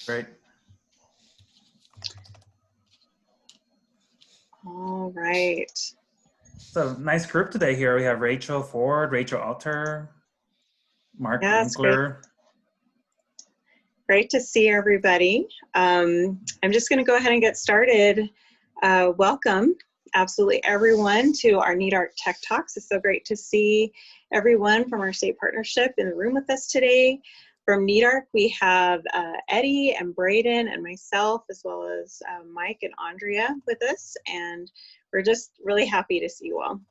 Great. All right. So nice group today here. We have Rachel Ford, Rachel Alter, Mark Yeah, it's great. Winkler. Great to see everybody. I'm just going to go ahead and get started. Welcome, absolutely everyone, to our NEDARC Tech Talks. It's so great to see everyone from our state partnership in the room with us today. From NEDARC, we have Eddie and Braden and myself, as well as Mike and Andrea with us, and we're just really happy to see you all.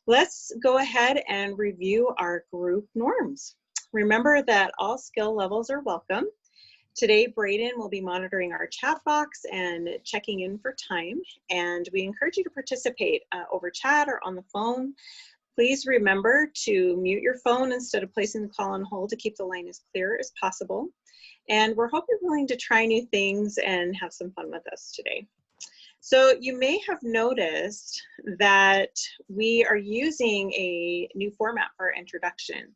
Let's go ahead and review our group norms. Remember that all skill levels are welcome. Today, Braden will be monitoring our chat box and checking in for time, and we encourage you to participate over chat or on the phone. Please remember to mute your phone instead of placing the call on hold to keep the line as clear as possible. And we're hoping you're willing to try new things and have some fun with us today. So you may have noticed that we are using a new format for our introduction.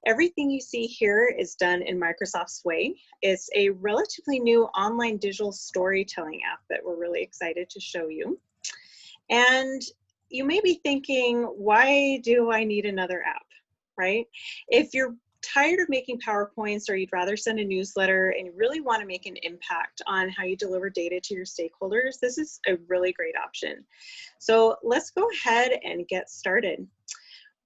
Everything you see here is done in Microsoft Sway. It's a relatively new online digital storytelling app that we're really excited to show you. And you may be thinking, why do I need another app, right? If you're tired of making PowerPoints, or you'd rather send a newsletter and you really want to make an impact on how you deliver data to your stakeholders, this is a really great option. So let's go ahead and get started.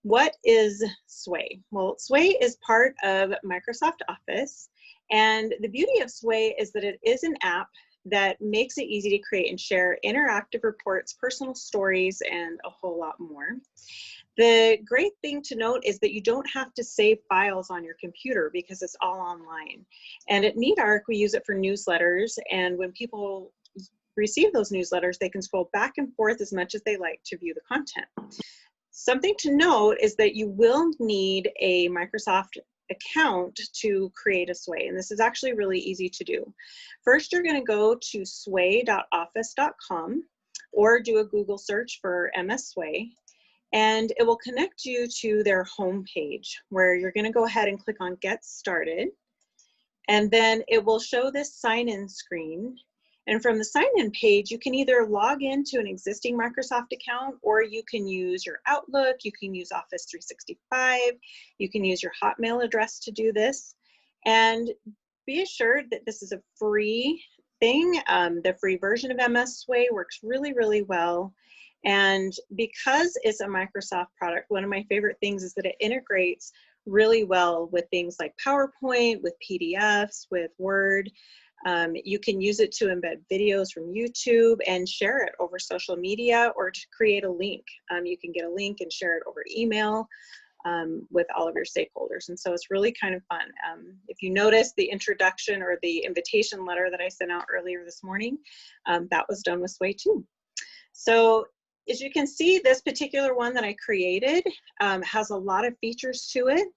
What is Sway? Well, Sway is part of Microsoft Office, and the beauty of Sway is that it is an app that makes it easy to create and share interactive reports, personal stories, and a whole lot more. The great thing to note is that you don't have to save files on your computer because it's all online. And at NEDARC, we use it for newsletters, and when people receive those newsletters, they can scroll back and forth as much as they like to view the content. Something to note is that you will need a Microsoft account to create a Sway, and this is actually really easy to do. First, you're going to go to sway.office.com or do a Google search for MS Sway, and it will connect you to their home page, where you're going to go ahead and click on Get Started, and then it will show this sign-in screen. And from the sign-in page, you can either log into an existing Microsoft account, or you can use your Outlook, you can use Office 365, you can use your Hotmail address to do this. And be assured that this is a free thing. The free version of MS Sway works really, really well. And because it's a Microsoft product, one of my favorite things is that it integrates really well with things like PowerPoint, with PDFs, with Word. You can use it to embed videos from YouTube and share it over social media, or to create a link. You can get a link and share it over email with all of your stakeholders. And so it's really kind of fun. If you notice the introduction or the invitation letter that I sent out earlier this morning, that was done with Sway too. So as you can see, this particular one that I created has a lot of features to it.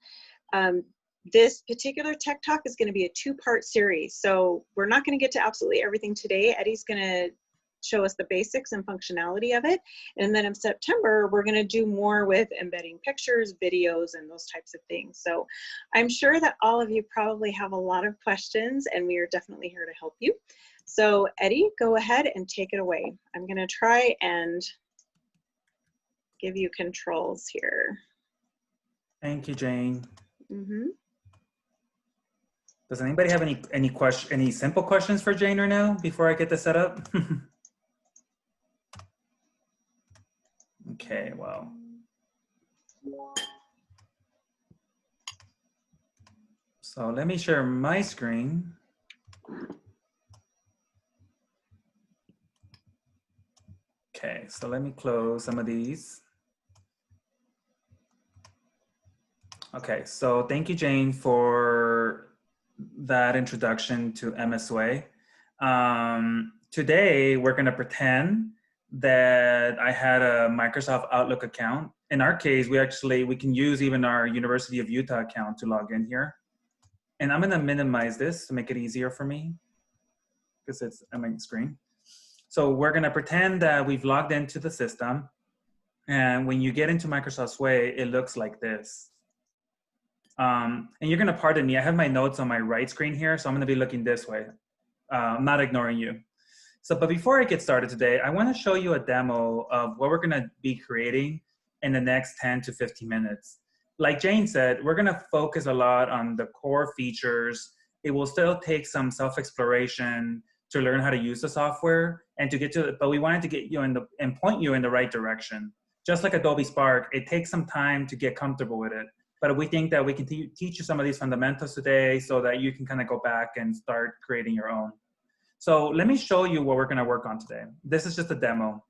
This particular Tech Talk is going to be a two-part series, so we're not going to get to absolutely everything today. Eddie's going to show us the basics and functionality of it, and then in September we're going to do more with embedding pictures, videos, and those types of things. So I'm sure that all of you probably have a lot of questions, and we are definitely here to help you. So Eddie, go ahead and take it away. I'm going to try and give you controls here. Thank you, Jane. Mm-hmm. Does anybody have any simple questions for Jane right now before I get this set up? Okay, well. So let me share my screen. Okay, so let me close some of these. Okay, so thank you, Jane, for that introduction to MS Sway. Today, we're going to pretend that I had a Microsoft Outlook account. In our case, we can use even our University of Utah account to log in here. And I'm going to minimize this to make it easier for me because it's on my screen. So we're going to pretend that we've logged into the system. And when you get into Microsoft Sway, it looks like this. And you're going to pardon me. I have my notes on my right screen here, so I'm going to be looking this way. I'm not ignoring you. So, but before I get started today, I want to show you a demo of what we're going to be creating in the next 10 to 15 minutes. Like Jane said, we're going to focus a lot on the core features. It will still take some self-exploration to learn how to use the software and to get to it, but we wanted to get you in the and point you in the right direction. Just like Adobe Spark, it takes some time to get comfortable with it. But we think that we can teach you some of these fundamentals today so that you can kind of go back and start creating your own. So let me show you what we're going to work on today. This is just a demo.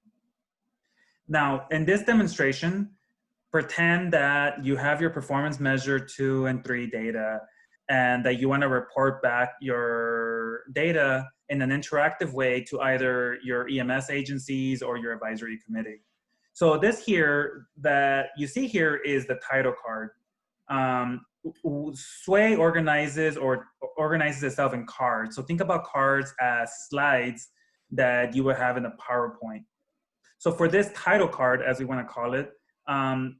Now, in this demonstration, pretend that you have your performance measure 2 and 3 data and that you want to report back your data in an interactive way to either your EMS agencies or your advisory committee. So this here that you see here is the title card. Sway organizes itself in cards. So think about cards as slides that you would have in a PowerPoint. So for this title card, as we want to call it,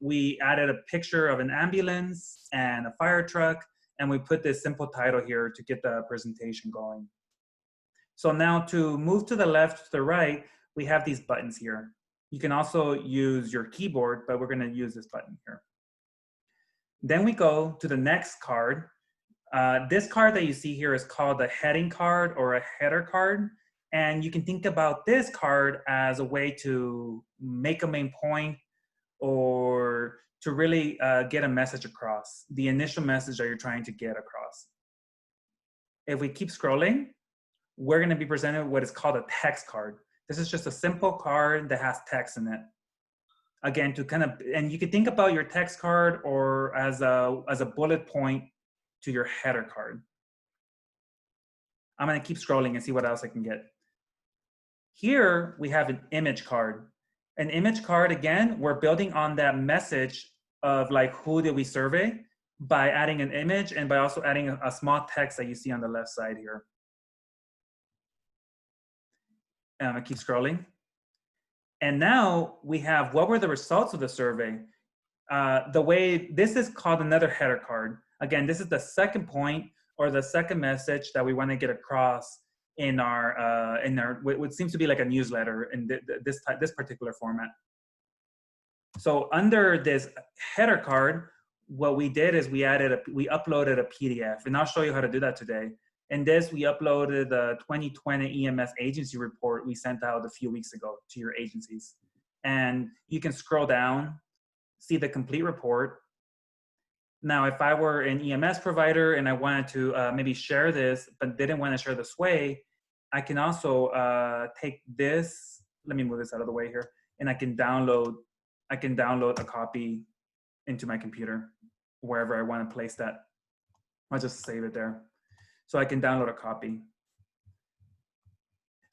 we added a picture of an ambulance and a fire truck, and we put this simple title here to get the presentation going. So now to move to the left to the right, we have these buttons here. You can also use your keyboard, but we're going to use this button here. Then we go to the next card. This card that you see here is called a heading card or a header card. And you can think about this card as a way to make a main point or to really get a message across, the initial message that you're trying to get across. If we keep scrolling, we're going to be presented with what is called a text card. This is just a simple card that has text in it. Again, to kind of, and you can think about your text card or as a bullet point to your header card. I'm going to keep scrolling and see what else I can get. Here we have an image card. An image card, again, we're building on that message of like who did we survey by adding an image and by also adding a small text that you see on the left side here. And I'm going to keep scrolling. And now we have what were the results of the survey. The way this is called another header card. Again, this is the second point or the second message that we want to get across in our what seems to be like a newsletter in this particular format. So under this header card, what we did is we uploaded a PDF, and I'll show you how to do that today. In this, we uploaded the 2020 EMS agency report we sent out a few weeks ago to your agencies. And you can scroll down, see the complete report. Now, if I were an EMS provider and I wanted to maybe share this, but didn't want to share the Sway, I can also take this, let me move this out of the way here, and I can download a copy into my computer, wherever I want to place that. I'll just save it there. So I can download a copy.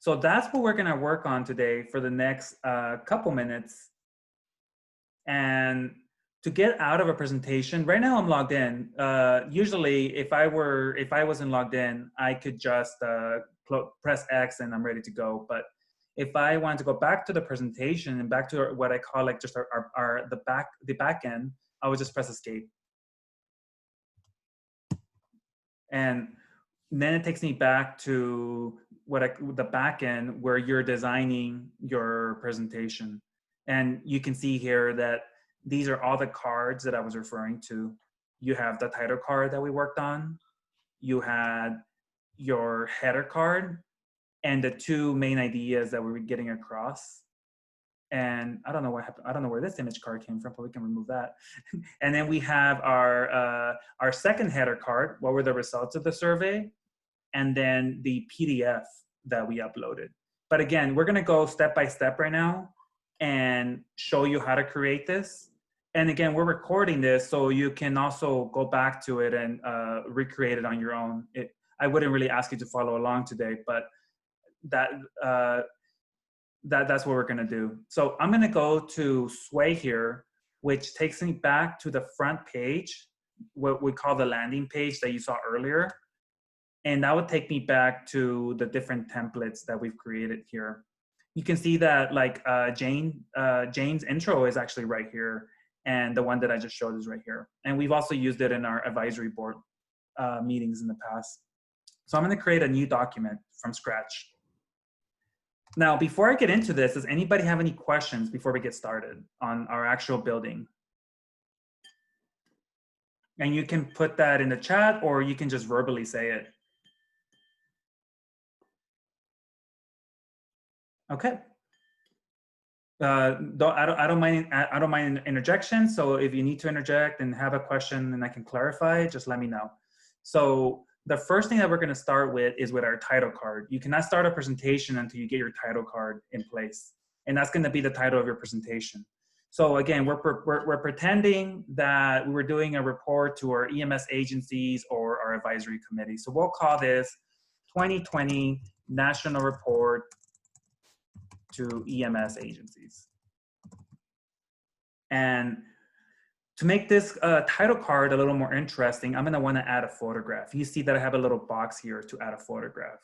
So that's what we're going to work on today for the next couple minutes. And to get out of a presentation, right now I'm logged in. Usually, if I wasn't logged in, I could just press X and I'm ready to go. But if I want to go back to the presentation and back to what I call like just the back end, I would just press Escape. And then it takes me back to the back end where you're designing your presentation. And you can see here that these are all the cards that I was referring to. You have the title card that we worked on. You had your header card and the two main ideas that we were getting across. And I don't know what happened. I don't know where this image card came from, but we can remove that. And then we have our second header card. What were the results of the survey? And then the PDF that we uploaded. But again, we're gonna go step by step right now and show you how to create this. And again, we're recording this so you can also go back to it and recreate it on your own. I wouldn't really ask you to follow along today, but that's what we're gonna do. So I'm gonna go to Sway here, which takes me back to the front page, what we call the landing page that you saw earlier. And that would take me back to the different templates that we've created here. You can see that like Jane's intro is actually right here. And the one that I just showed is right here. And we've also used it in our advisory board meetings in the past. So I'm going to create a new document from scratch. Now, before I get into this, does anybody have any questions before we get started on our actual building? And you can put that in the chat, or you can just verbally say it. Okay. I don't mind interjection. So if you need to interject and have a question and I can clarify, just let me know. So the first thing that we're going to start with is with our title card. You cannot start a presentation until you get your title card in place, and that's going to be the title of your presentation. So again, we're pretending that we were doing a report to our EMS agencies or our advisory committee. So we'll call this 2020 National Report to EMS agencies. And to make this title card a little more interesting, I'm going to want to add a photograph. You see that I have a little box here to add a photograph.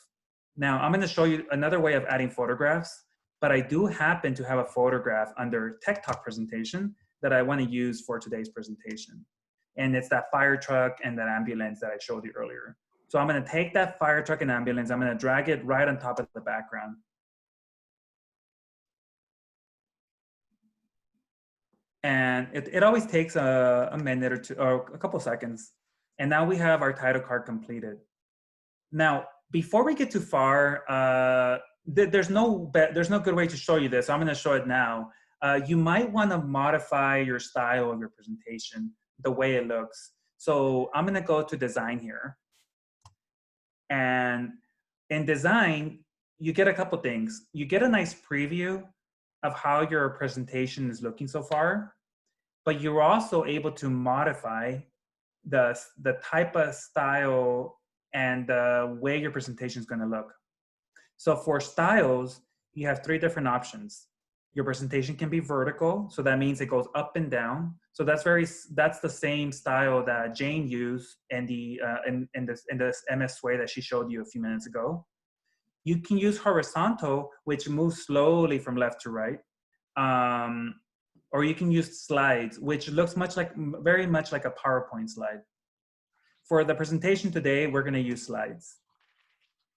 Now, I'm going to show you another way of adding photographs, but I do happen to have a photograph under TechTalk presentation that I want to use for today's presentation. And it's that fire truck and that ambulance that I showed you earlier. So I'm going to take that fire truck and ambulance, I'm going to drag it right on top of the background. And it always takes a minute or two, or a couple seconds. And now we have our title card completed. Now, before we get too far, there's no good way to show you this. So I'm going to show it now. You might want to modify your style of your presentation, the way it looks. So I'm going to go to design here. And in design, you get a couple things. You get a nice preview of how your presentation is looking so far, but you're also able to modify the type of style and the way your presentation is going to look. So for styles, you have 3 different options. Your presentation can be vertical, so that means it goes up and down. So that's the same style that Jane used in this MS Sway that she showed you a few minutes ago. You can use horizontal, which moves slowly from left to right. Or you can use slides, which looks very much like a PowerPoint slide. For the presentation today, we're going to use slides.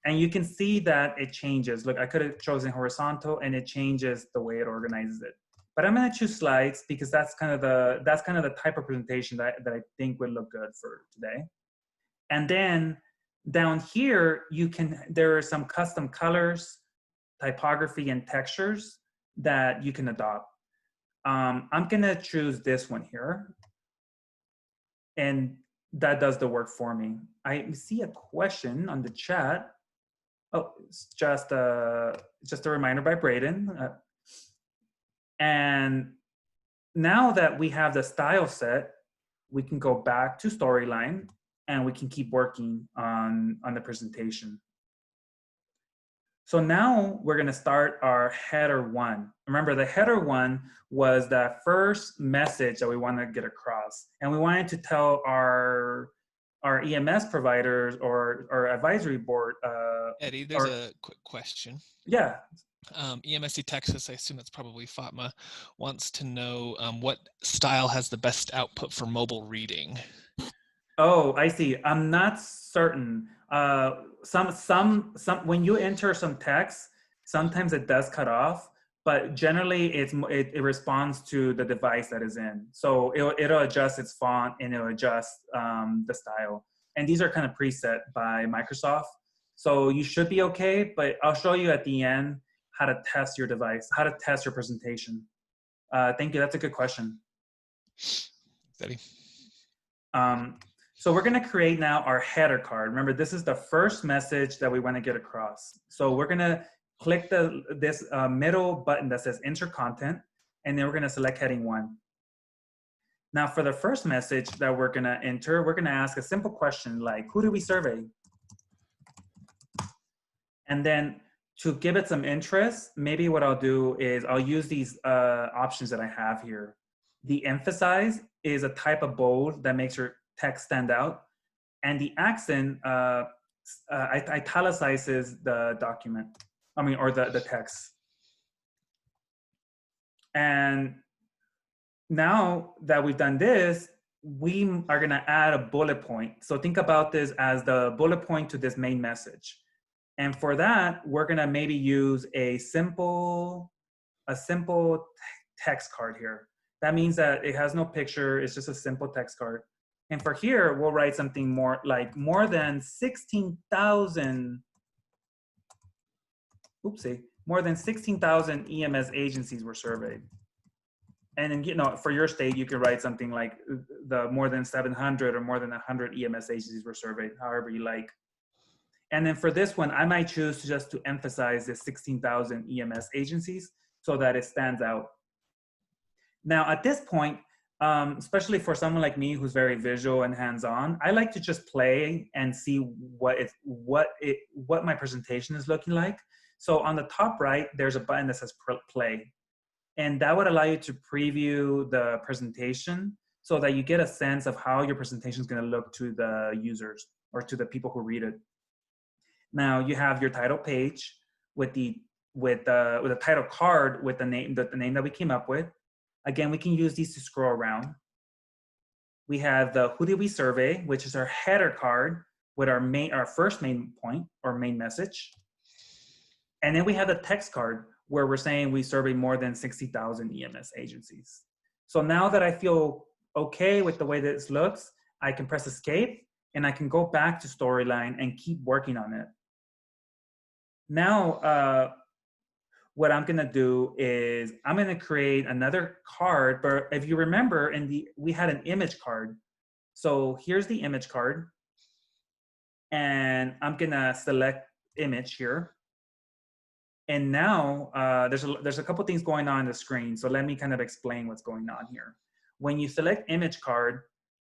And you can see that it changes. Look, I could have chosen horizontal and it changes the way it organizes it. But I'm going to choose slides because that's kind of the type of presentation that I think would look good for today. And then down here, there are some custom colors, typography, and textures that you can adopt. I'm going to choose this one here. And that does the work for me. I see a question on the chat. Oh, it's just a reminder by Braden. And now that we have the style set, we can go back to storyline and we can keep working on the presentation. So now we're going to start our header 1. Remember, the header 1 was that first message that we want to get across. And we wanted to tell our EMS providers or our advisory board. Eddie, there's a quick question. Yeah. EMSC Texas, I assume that's probably Fatma, wants to know what style has the best output for mobile reading. Oh, I see. I'm not certain. When you enter some text, sometimes it does cut off, but generally it responds to the device that is in. So it'll adjust its font and it'll adjust the style. And these are kind of preset by Microsoft. So you should be okay, but I'll show you at the end how to test your device, how to test your presentation. Thank you. That's a good question. Eddie. So we're going to create now our header card. Remember, this is the first message that we want to get across. So we're going to click this middle button that says Enter Content, and then we're going to select heading 1. Now for the first message that we're going to enter, we're going to ask a simple question like, who do we survey? And then to give it some interest, maybe what I'll do is I'll use these options that I have here. The emphasize is a type of bold that makes your text stand out. And the accent italicizes the document, or the text. And now that we've done this, we are going to add a bullet point. So think about this as the bullet point to this main message. And for that, we're going to maybe use a simple text card here. That means that it has no picture. It's just a simple text card. And for here, we'll write something more like more than 16,000, more than 16,000 EMS agencies were surveyed. And then, you know, for your state, you could write something like the more than 700 or more than 100 EMS agencies were surveyed, however you like. And then for this one, I might choose just to emphasize the 16,000 EMS agencies so that it stands out. Now, at this point, especially for someone like me who's very visual and hands-on, I like to just play and see what my presentation is looking like. So on the top right, there's a button that says play. And that would allow you to preview the presentation so that you get a sense of how your presentation is going to look to the users or to the people who read it. Now you have your title page with the title card with the name that we came up with. Again, we can use these to scroll around. We have the who did we survey, which is our header card with our first main point or main message. And then we have the text card where we're saying we survey more than 60,000 EMS agencies. So now that I feel okay with the way this looks, I can press escape and I can go back to storyline and keep working on it. Now, what I'm gonna do is I'm gonna create another card, but if you remember we had an image card. So here's the image card and I'm gonna select image here. And now there's a couple things going on the screen. So let me kind of explain what's going on here. When you select image card,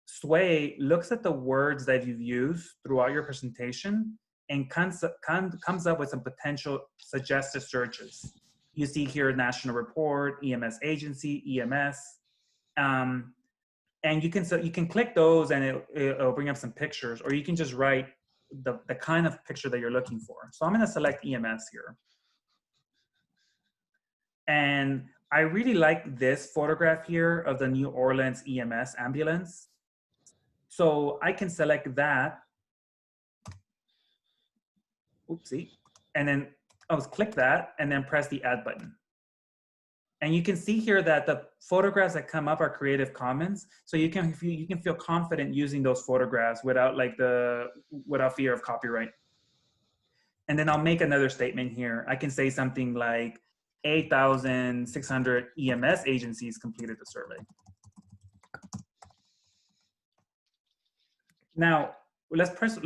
Sway looks at the words that you've used throughout your presentation and comes up with some potential suggested searches. You see here, national report, EMS agency, EMS. And you can click those and it'll bring up some pictures, or you can just write the kind of picture that you're looking for. So I'm gonna select EMS here. And I really like this photograph here of the New Orleans EMS ambulance. So I can select that. Oopsie. And then I'll click that and then press the add button. And you can see here that the photographs that come up are Creative Commons. So you can feel confident using those photographs without fear of copyright. And then I'll make another statement here. I can say something like 8,600 EMS agencies completed the survey. Now let's press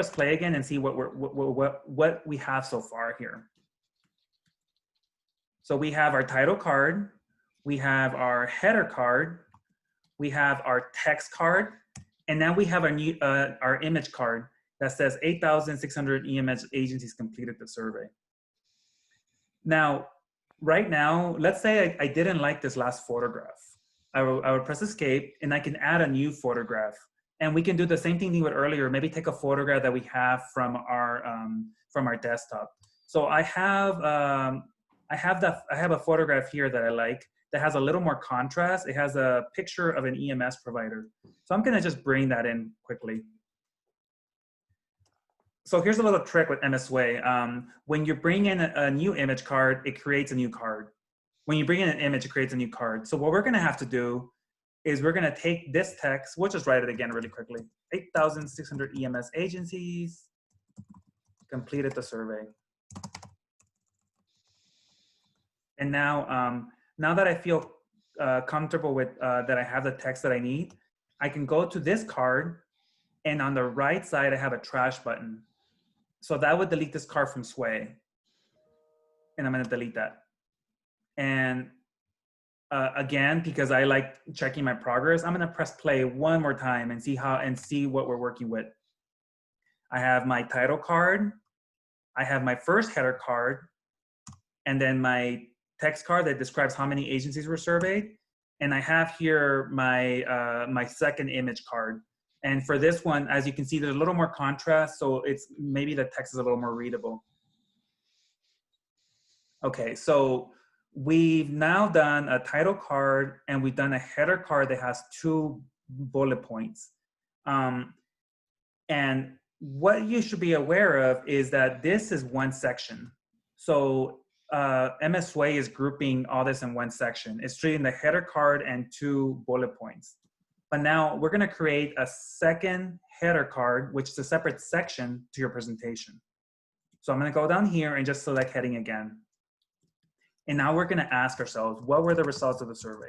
play again and see what we have so far here. So we have our title card, we have our header card, we have our text card, and now we have our image card that says 8,600 EMS agencies completed the survey. Now, right now, let's say I didn't like this last photograph. I would press escape and I can add a new photograph. And we can do the same thing we did earlier, maybe take a photograph that we have from our desktop. So I have a photograph here that I like that has a little more contrast. It has a picture of an EMS provider. So I'm gonna just bring that in quickly. So here's a little trick with MSWay. When you bring in a new image card, it creates a new card. When you bring in an image, it creates a new card. So what we're gonna have to do is we're gonna take this text, we'll just write it again really quickly. 8,600 EMS agencies completed the survey. And now, now that I feel comfortable with that I have the text that I need, I can go to this card and on the right side, I have a trash button. So that would delete this card from Sway. And I'm gonna delete that. And again, because I like checking my progress, I'm gonna press play one more time and see what we're working with. I have my title card, I have my first header card, and then my text card that describes how many agencies were surveyed. And I have here my, my second image card. And for this one, as you can see, there's a little more contrast, so maybe the text is a little more readable. Okay, so we've now done a title card and we've done a header card that has two bullet points. And what you should be aware of is that this is one section. So MS Sway is grouping all this in one section. It's treating the header card and 2 bullet points. But now we're going to create a second header card, which is a separate section to your presentation. So I'm going to go down here and just select heading again. And now we're going to ask ourselves, what were the results of the survey?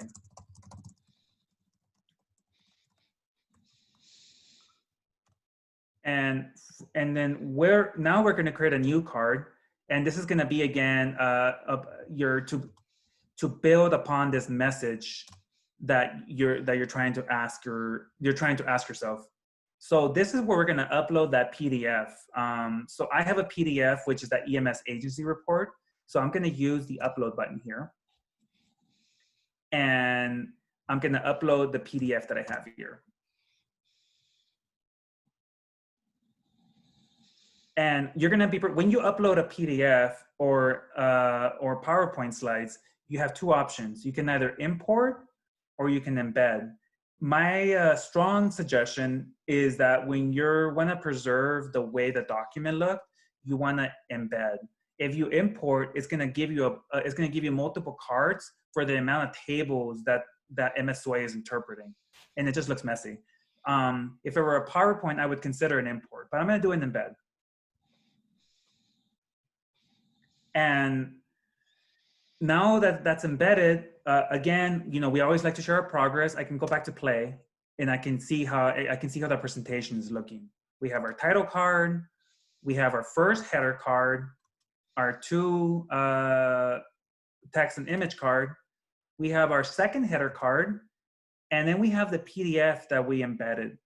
And then now we're going to create a new card. And this is going to be, again, to build upon this message that you're trying to ask yourself. So this is where we're going to upload that PDF. So I have a PDF, which is that EMS agency report. So I'm going to use the upload button here. And I'm going to upload the PDF that I have here. And you're going to be, when you upload a PDF or PowerPoint slides, you have 2 options. You can either import or you can embed. My strong suggestion is that when you want to preserve the way the document looked, you want to embed. If you import, it's going to give you multiple cards for the amount of tables that MSWay is interpreting, and it just looks messy. If it were a PowerPoint, I would consider an import, but I'm going to do an embed. And now that that's embedded, again, we always like to share our progress. I can go back to play, and I can see how the presentation is looking. We have our title card, we have our first header card, our 2 text and image card, we have our second header card, and then we have the PDF that we embedded.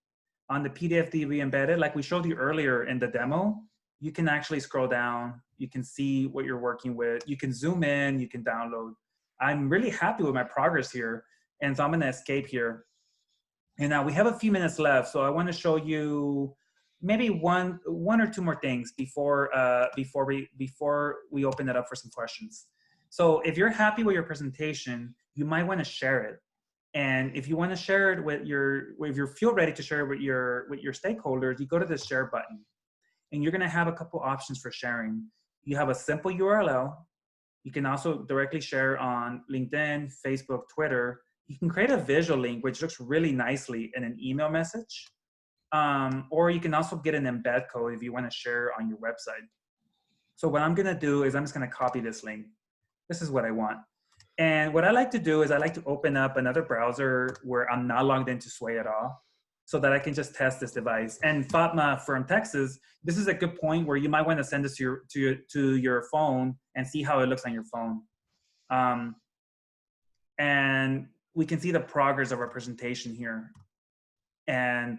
On the PDF that we embedded, like we showed you earlier in the demo, you can actually scroll down, you can see what you're working with, you can zoom in, you can download. I'm really happy with my progress here, and so I'm going to escape here. And now we have a few minutes left, so I want to show you maybe one or 2 more things before we open it up for some questions. So if you're happy with your presentation, you might want to share it. And if you want to share it with if you feel ready to share it with your stakeholders, you go to the share button, and you're going to have a couple options for sharing. You have a simple URL. You can also directly share on LinkedIn, Facebook, Twitter. You can create a visual link, which looks really nicely in an email message. Or you can also get an embed code if you want to share on your website. So what I'm going to do is I'm just going to copy this link. This is what I want. And what I like to do is I like to open up another browser where I'm not logged into Sway at all, so that I can just test this device. And Fatma from Texas, this is a good point where you might want to send this to your phone and see how it looks on your phone. And we can see the progress of our presentation here. And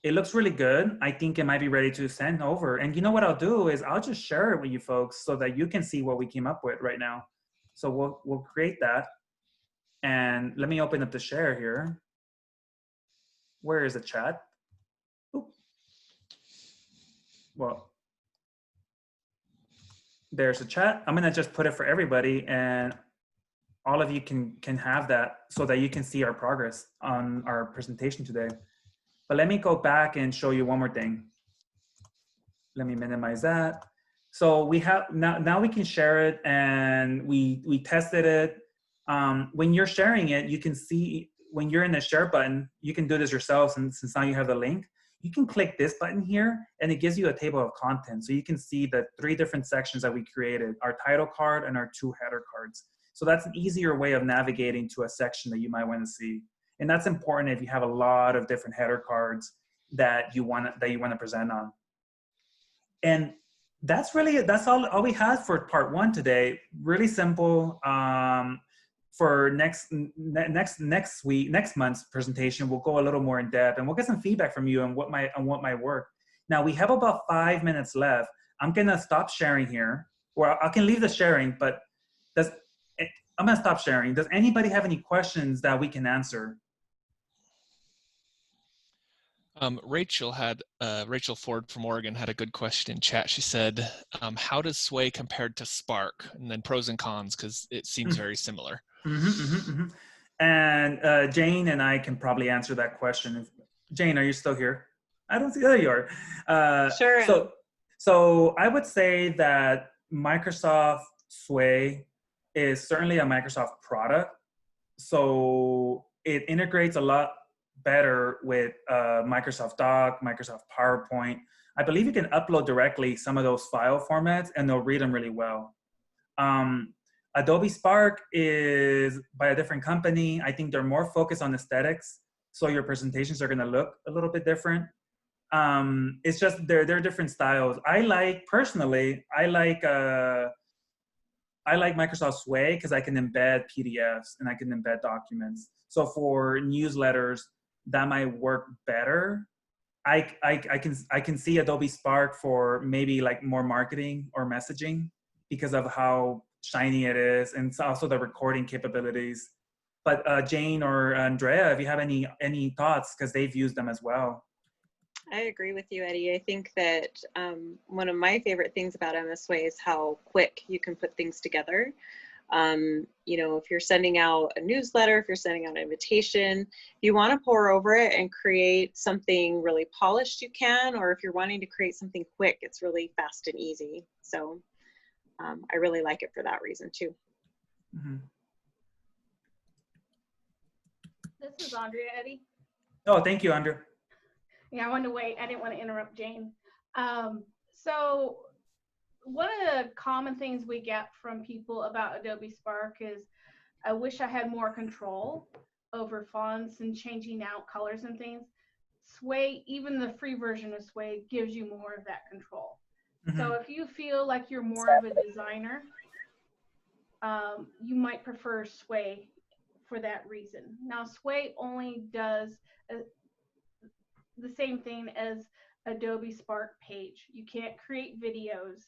it looks really good. I think it might be ready to send over. And you know what I'll do is I'll just share it with you folks so that you can see what we came up with right now. So we'll create that. And let me open up the share here. Where is the chat? Oop. Well, there's a chat. I'm gonna just put it for everybody, and all of you can have that so that you can see our progress on our presentation today. But let me go back and show you one more thing. Let me minimize that. So we have now we can share it, and we tested it. When you're sharing it, you can see when you're in the share button, you can do this yourself. And since now you have the link, you can click this button here, and it gives you a table of contents. So you can see the 3 different sections that we created: our title card and our 2 header cards. So that's an easier way of navigating to a section that you might want to see. And that's important if you have a lot of different header cards that you want to present on. And that's all we had for part 1 today. Really simple. For next month's presentation, we'll go a little more in depth, and we'll get some feedback from you on what might work. Now we have about 5 minutes left. I'm gonna stop sharing here, or I can leave the sharing, but I'm gonna stop sharing. Does anybody have any questions that we can answer? Rachel Ford from Oregon had a good question in chat. She said, how does Sway compare to Spark? And then pros and cons, because it seems very similar. And Jane and I can probably answer that question. Jane, are you still here? I don't see, there you are. Sure. So I would say that Microsoft Sway is certainly a Microsoft product. So it integrates a lot better with Microsoft Doc, Microsoft PowerPoint. I believe you can upload directly some of those file formats and they'll read them really well. Adobe Spark is by a different company. I think they're more focused on aesthetics. So your presentations are going to look a little bit different. It's just they're different styles. Personally, I like Microsoft Sway because I can embed PDFs and I can embed documents. So for newsletters, that might work better. I can see Adobe Spark for maybe like more marketing or messaging because of how shiny it is, and it's also the recording capabilities. But Jane or Andrea, if you have any thoughts, because they've used them as well. I agree with you, Eddie. I think that one of my favorite things about MS Sway is how quick you can put things together. You know, if you're sending out a newsletter, if you're sending out an invitation, if you want to pour over it and create something really polished, you can, or if you're wanting to create something quick, it's really fast and easy. So I really like it for that reason too. Mm-hmm. This is Andrea, Eddie. Oh, thank you, Andrea. Yeah, I wanted to wait. I didn't want to interrupt Jane. So one of the common things we get from people about Adobe Spark is, I wish I had more control over fonts and changing out colors and things. Sway, even the free version of Sway, gives you more of that control. Mm-hmm. So if you feel like you're more of a designer, you might prefer Sway for that reason. Now, Sway only does the same thing as Adobe Spark page. You can't create videos,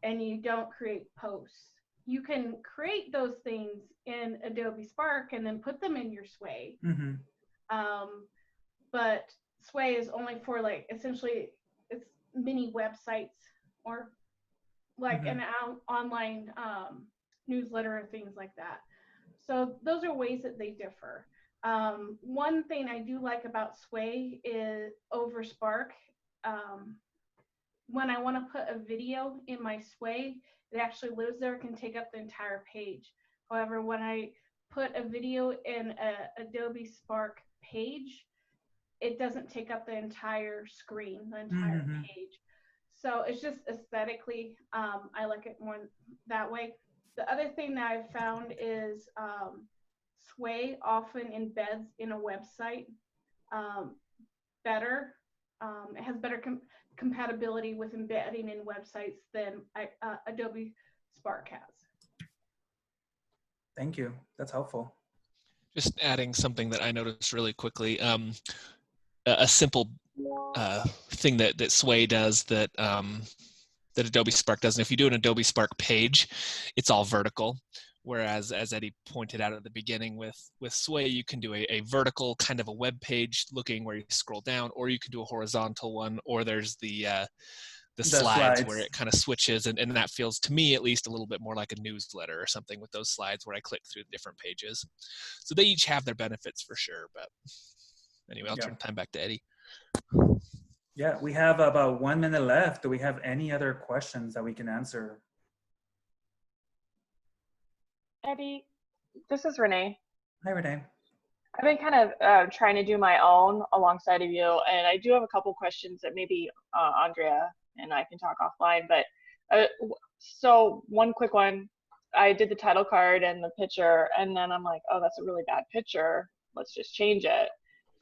and you don't create posts. You can create those things in Adobe Spark and then put them in your Sway. Mm-hmm. But Sway is only for like, essentially, it's mini websites or like mm-hmm. an online newsletter or things like that. So those are ways that they differ. One thing I do like about Sway is over Spark. When I want to put a video in my Sway, it actually lives there, can take up the entire page. However, when I put a video in a Adobe Spark page, it doesn't take up the entire screen, the entire mm-hmm. page. So it's just aesthetically, I like it more that way. The other thing that I've found is Sway often embeds in a website better. It has better compatibility with embedding in websites than Adobe Spark has. Thank you. That's helpful. Just adding something that I noticed really quickly. A simple thing that Sway does that Adobe Spark doesn't. If you do an Adobe Spark page, it's all vertical. Whereas, as Eddie pointed out at the beginning, with Sway, you can do a vertical kind of a web page looking where you scroll down, or you can do a horizontal one, or there's the slides where it kind of switches, and that feels, to me at least, a little bit more like a newsletter or something with those slides where I click through the different pages. So they each have their benefits for sure. But anyway, I'll turn time back to Eddie. Yeah, we have about 1 minute left. Do we have any other questions that we can answer? Eddie, this is Renee. Hi, Renee. I've been kind of trying to do my own alongside of you, and I do have a couple questions that maybe Andrea and I can talk offline. But so one quick one, I did the title card and the picture, and then I'm like, oh, that's a really bad picture. Let's just change it.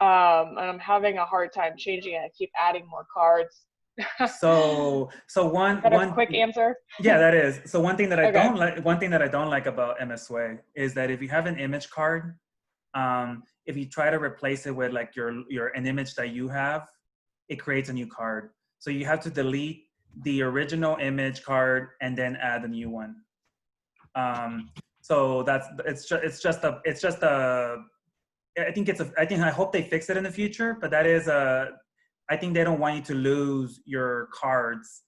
And I'm having a hard time changing it. I keep adding more cards. So one quick answer. Yeah, that is. So one thing that I don't like, about MS Sway is that if you have an image card, if you try to replace it with like an image that you have, it creates a new card. So you have to delete the original image card and then add a new one. So I hope they fix it in the future, but that is I think they don't want you to lose your cards.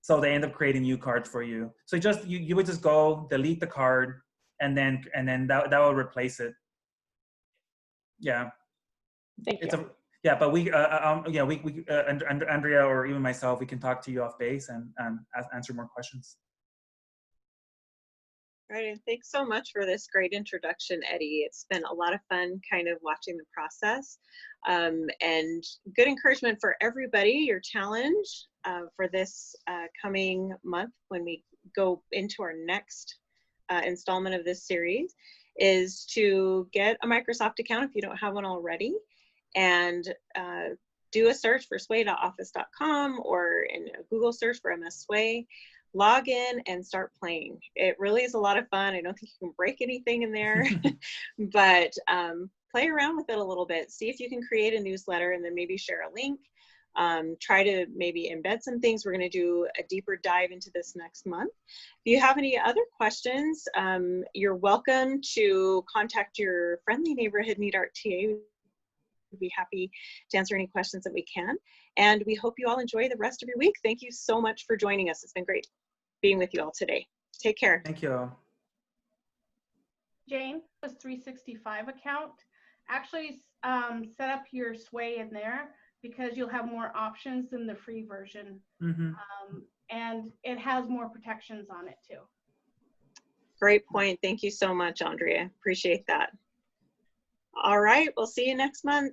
So they end up creating new cards for you. So you would just go delete the card and then that will replace it. Yeah. Thank you. Yeah, but Andrea or even myself, we can talk to you off base and answer more questions. All right, and thanks so much for this great introduction, Eddie. It's been a lot of fun kind of watching the process, and good encouragement for everybody. Your challenge for this coming month when we go into our next installment of this series is to get a Microsoft account if you don't have one already, and do a search for sway.office.com or in a Google search for MS Sway. Log in and start playing. It really is a lot of fun. I don't think you can break anything in there, but play around with it a little bit. See if you can create a newsletter and then maybe share a link. Try to maybe embed some things. We're going to do a deeper dive into this next month. If you have any other questions, you're welcome to contact your friendly neighborhood NEDARC TA. We'd be happy to answer any questions that we can. And we hope you all enjoy the rest of your week. Thank you so much for joining us. It's been great being with you all today. Take care. Thank you. Jane, this 365 account, actually set up your Sway in there because you'll have more options than the free version. And it has more protections on it too. Great point. Thank you so much, Andrea. Appreciate that. All right, we'll see you next month.